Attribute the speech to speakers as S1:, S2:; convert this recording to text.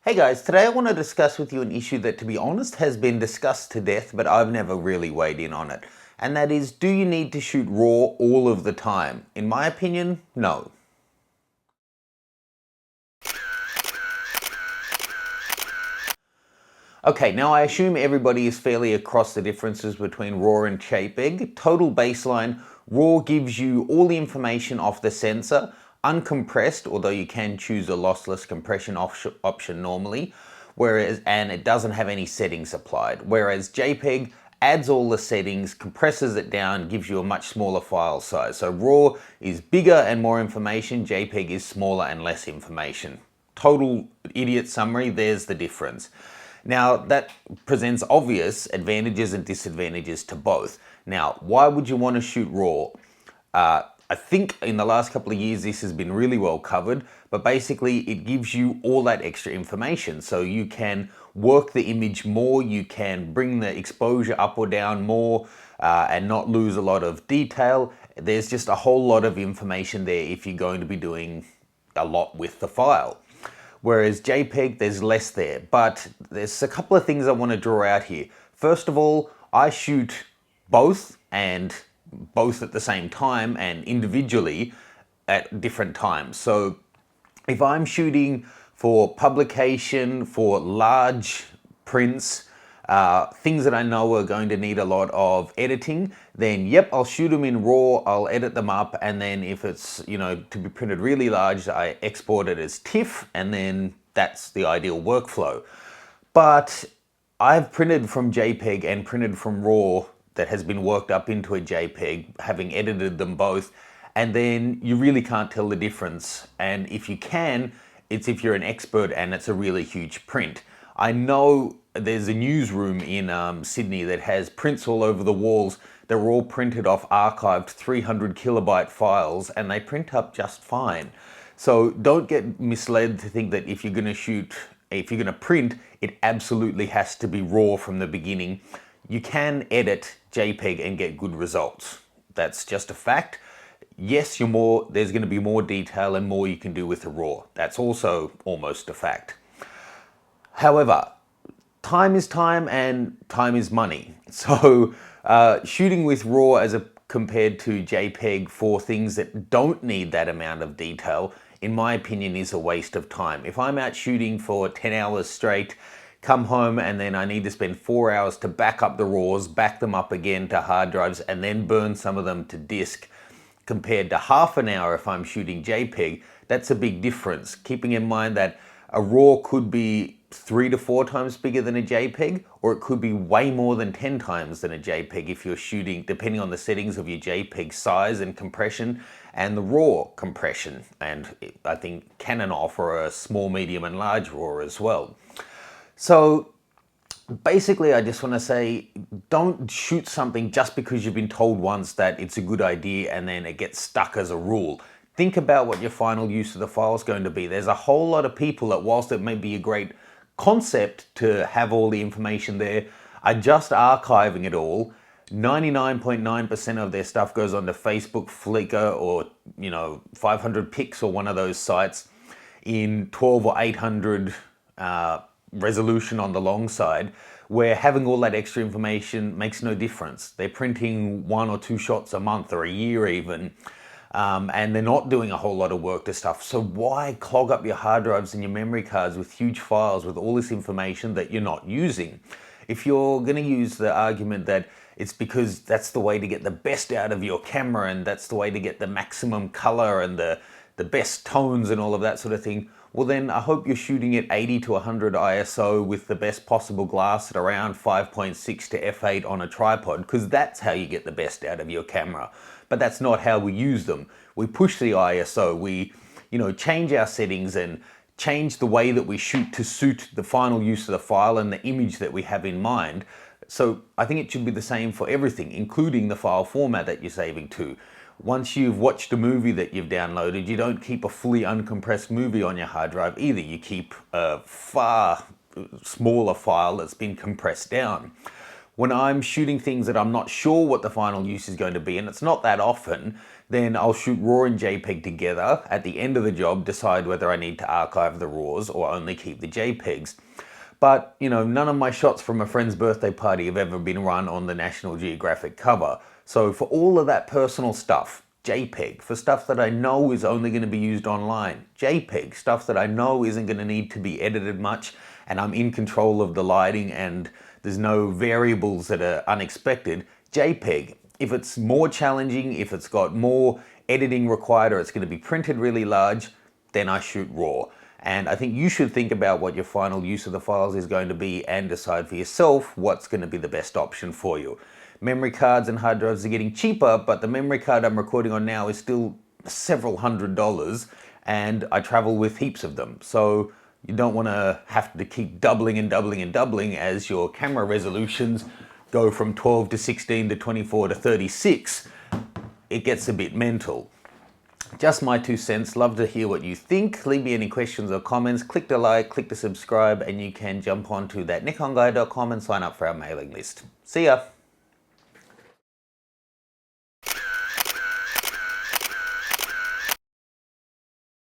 S1: Hey guys, today I want to discuss with you an issue that, to be honest, has been discussed to death, but I've never really weighed in on it. And that is, do you need to shoot RAW all of the time? In my opinion, no. Okay, now I assume everybody is fairly across the differences between RAW and JPEG. Total baseline, RAW gives you all the information off the sensor, uncompressed, although you can choose a lossless compression option normally, and it doesn't have any settings applied. Whereas JPEG adds all the settings, compresses it down, gives you a much smaller file size. So RAW is bigger and more information, JPEG is smaller and less information. Total idiot summary, there's the difference. Now, that presents obvious advantages and disadvantages to both. Now, why would you want to shoot RAW? I think in the last couple of years this has been really well covered, but basically it gives you all that extra information. So you can work the image more, you can bring the exposure up or down more, and not lose a lot of detail. There's just a whole lot of information there if you're going to be doing a lot with the file. Whereas JPEG, there's less there. But there's a couple of things I want to draw out here. First of all, I shoot both at the same time and individually at different times. So if I'm shooting for publication, for large prints, things that I know are going to need a lot of editing, then yep, I'll shoot them in RAW, I'll edit them up, and then if it's, to be printed really large, I export it as TIFF, and then that's the ideal workflow. But I've printed from JPEG and printed from RAW that has been worked up into a JPEG, having edited them both, and then you really can't tell the difference. And if you can, it's if you're an expert and it's a really huge print. I know there's a newsroom in Sydney that has prints all over the walls. They're all printed off archived 300 kilobyte files and they print up just fine. So don't get misled to think that if you're going to print, it absolutely has to be RAW from the beginning. You can edit JPEG and get good results. That's just a fact. Yes, there's going to be more detail and more you can do with the RAW. That's also almost a fact. However, time is time and time is money. So shooting with RAW compared to JPEG for things that don't need that amount of detail, in my opinion, is a waste of time. If I'm out shooting for 10 hours straight, come home and then I need to spend 4 hours to back up the RAWs, back them up again to hard drives, and then burn some of them to disk, compared to half an hour if I'm shooting JPEG, that's a big difference. Keeping in mind that a RAW could be 3 to 4 times bigger than a JPEG, or it could be way more than 10 times than a JPEG if you're shooting, depending on the settings of your JPEG size and compression and the RAW compression. And I think Canon offer a small, medium and large RAW as well. So basically, I just want to say, don't shoot something just because you've been told once that it's a good idea and then it gets stuck as a rule. Think about what your final use of the file is going to be. There's a whole lot of people that, whilst it may be a great concept to have all the information there, are just archiving it all. 99.9% of their stuff goes onto Facebook, Flickr, or 500 pics or one of those sites in 12 or 800 resolution on the long side, where having all that extra information makes no difference. They're printing 1 or 2 shots a month or a year even, and they're not doing a whole lot of work to stuff. So why clog up your hard drives and your memory cards with huge files with all this information that you're not using? If you're going to use the argument that it's because that's the way to get the best out of your camera and that's the way to get the maximum color and the best tones and all of that sort of thing, well then I hope you're shooting at 80 to 100 ISO with the best possible glass at around 5.6 to f8 on a tripod, because that's how you get the best out of your camera. But that's not how we use them. We push the ISO, we change our settings and change the way that we shoot to suit the final use of the file and the image that we have in mind. So I think it should be the same for everything, including the file format that you're saving to. Once you've watched a movie that you've downloaded, you don't keep a fully uncompressed movie on your hard drive either. You keep a far smaller file that's been compressed down. When I'm shooting things that I'm not sure what the final use is going to be, and it's not that often, then I'll shoot RAW and JPEG together. At the end of the job, decide whether I need to archive the RAWs or only keep the JPEGs. But, none of my shots from a friend's birthday party have ever been run on the National Geographic cover. So for all of that personal stuff, JPEG. For stuff that I know is only going to be used online, JPEG. Stuff that I know isn't going to need to be edited much, and I'm in control of the lighting and there's no variables that are unexpected, JPEG. If it's more challenging, if it's got more editing required, or it's going to be printed really large, then I shoot RAW. And I think you should think about what your final use of the files is going to be and decide for yourself what's going to be the best option for you. Memory cards and hard drives are getting cheaper, but the memory card I'm recording on now is still several $100s, and I travel with heaps of them. So you don't want to have to keep doubling and doubling and doubling as your camera resolutions go from 12 to 16 to 24 to 36. It gets a bit mental. Just my 2 cents. Love to hear what you think. Leave me any questions or comments. Click the like, click the subscribe, and you can jump onto that nikonguy.com and sign up for our mailing list. See ya.